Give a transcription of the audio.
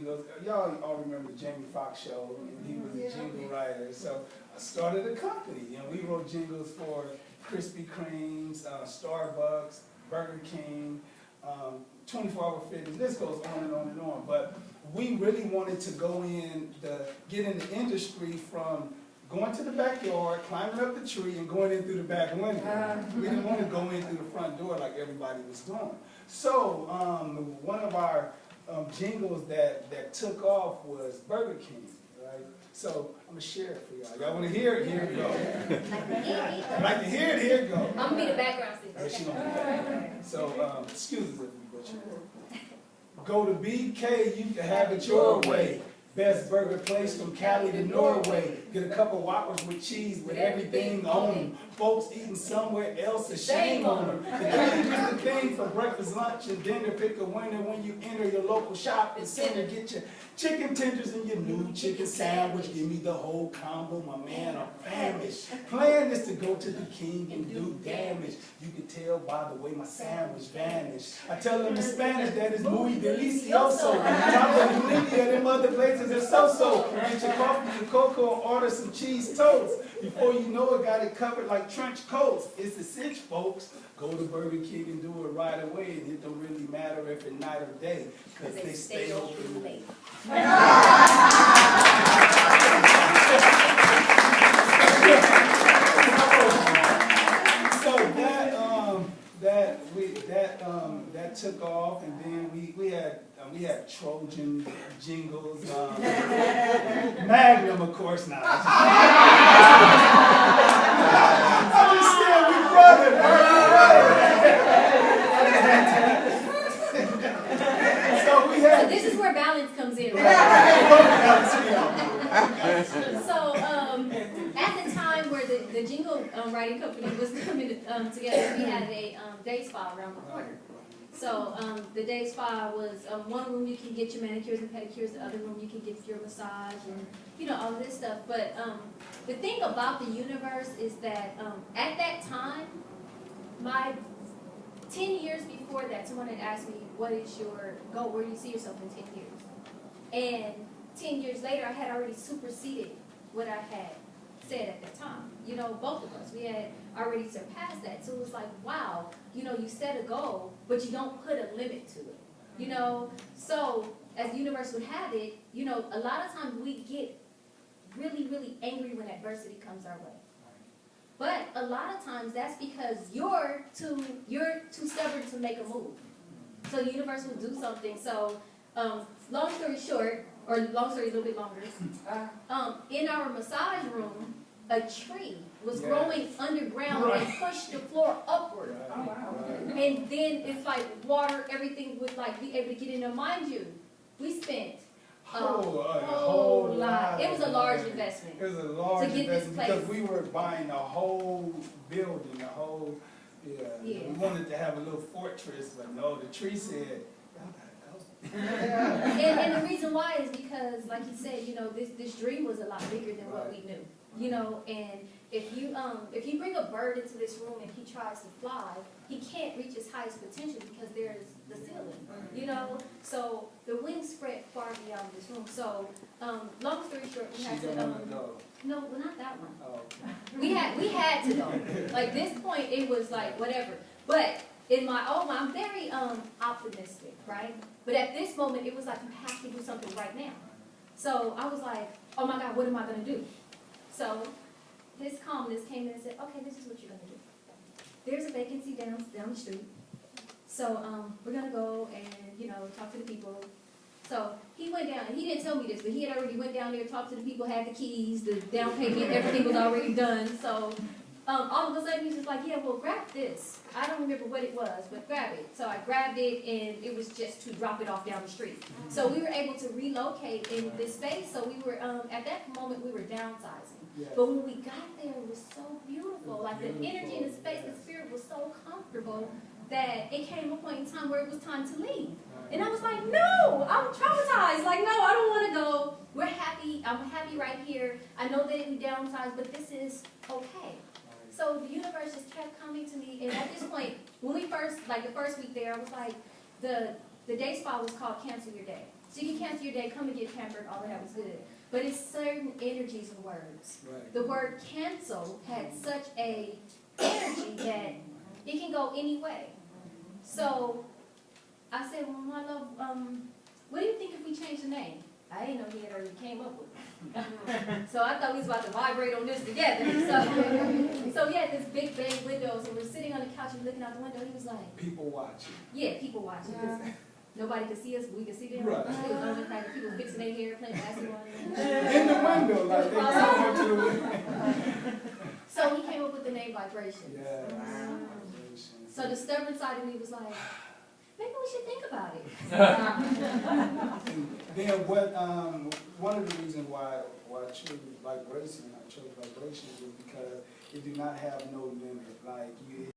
jingles. Y'all all remember the Jamie Foxx show, and he was a jingle writer. So I started a company, and we wrote jingles for Krispy Kremes, Starbucks, Burger King, 24-hour fitness. This goes on and on and on. But we really wanted to get in the industry from going to the backyard, climbing up the tree, and going in through the back window. We didn't want to go in through the front door like everybody was doing. So one of our jingles that took off was Burger King, right? So I'm going to share it for y'all. Y'all want to hear it? Here it goes. I'd like to hear it. Here it goes. I'm going to be the background singer. She gonna be the background. So excuse us if we butcher it. Go to BK, you can have it your way. Best burger place from Cali to Norway. Get a couple Whoppers with cheese with everything on them. Folks eating somewhere else, a shame on them. The king is the thing for breakfast, lunch, and dinner. Pick a winner when you enter your local shopping center. Get your chicken tenders and your new chicken sandwich. Give me the whole combo, my man, I'm famished. Plan is to go to the king and do damage. You can tell by the way my sandwich vanished. I tell them in Spanish that it's muy delicioso. Top of the India, them other places are so-so. Get your coffee, your cocoa, order some cheese toast. Before you know it, got it covered like trench coats. It's the cinch, folks. Go to Burger King and do it right away. And it don't really matter if it's night or day, because they stay open late. So that took off, and then we had Trojan jingles, Magnum, of course not. Understand, we brothers. So we had. So this is where balance comes in. So at the time where the jingle writing company was coming together, we had a day spa around the corner. So the day spa was one room you can get your manicures and pedicures, the other room you can get your massage and all of this stuff. But the thing about the universe is that at that time, 10 years before that, someone had asked me, what is your goal? Where do you see yourself in 10 years? And 10 years later, I had already superseded what I had said at the time. Both of us, we had already surpassed that. So it was like, wow, you set a goal, but you don't put a limit to it. So as the universe would have it, a lot of times we get really, really angry when adversity comes our way. But a lot of times that's because you're too stubborn to make a move. So the universe will do something. So long story short, or long story a little bit longer, in our massage room, a tree was growing underground and pushed the floor upward. And then it's like water, everything would be able to get in there. Mind you, we spent a whole lot. It was a large investment. It was a large investment because we were buying a whole building, a whole, We wanted to have a little fortress, but no, the tree said, y'all gotta go. And the reason why is because, like you said, this dream was a lot bigger than what we knew. And if you bring a bird into this room and he tries to fly, he can't reach his highest potential because there's the ceiling. So the wings spread far beyond this room. So long story short, we had to go. No, well, not that one. Oh. We had to go. Like this point, it was like whatever. But in my own mind, I'm very optimistic, right? But at this moment, it was like you have to do something right now. So I was like, oh my God, what am I going to do? So his calmness came in and said, okay, this is what you're going to do. There's a vacancy down the street. So we're going to go and, talk to the people. So he went down, and he didn't tell me this, but he had already went down there, talked to the people, had the keys, the down payment, everything was already done. So all of a sudden he's just like, yeah, well, grab this. I don't remember what it was, but grab it. So I grabbed it, and it was just to drop it off down the street. So we were able to relocate in this space. So we were, at that moment, we were downsizing. Yeah. But when we got there, it was so beautiful. Like the energy in the space, the spirit was so comfortable that it came a point in time where it was time to leave. And I was like, no, I'm traumatized. Like, no, I don't want to go. We're happy. I'm happy right here. I know that we downsized, but this is okay. So the universe just kept coming to me. And at this point, when we first, the first week there, I was like, the day spa was called Cancel Your Day. So you can cancel your day, come and get pampered, all of that was good. But it's certain energies and words. Right. The word cancel had such a energy that it can go any way. So I said, well, my love, what do you think if we change the name? I didn't know he had already came up with it. So I thought we was about to vibrate on this together. So we had this big bay windows, and we're sitting on the couch and looking out the window. He was like, People watching. yeah, people watching. 'Cause nobody could see us, but we could see them. Right. It was only kind of people fixing their hair, playing basketball. In the window, like they coming up to the window. So he came up with the name Vibration. Yeah. So the stubborn side of me was like, maybe we should think about it. And then what, one of the reasons why I chose vibration, I chose vibration was because it do not have no limit. Like you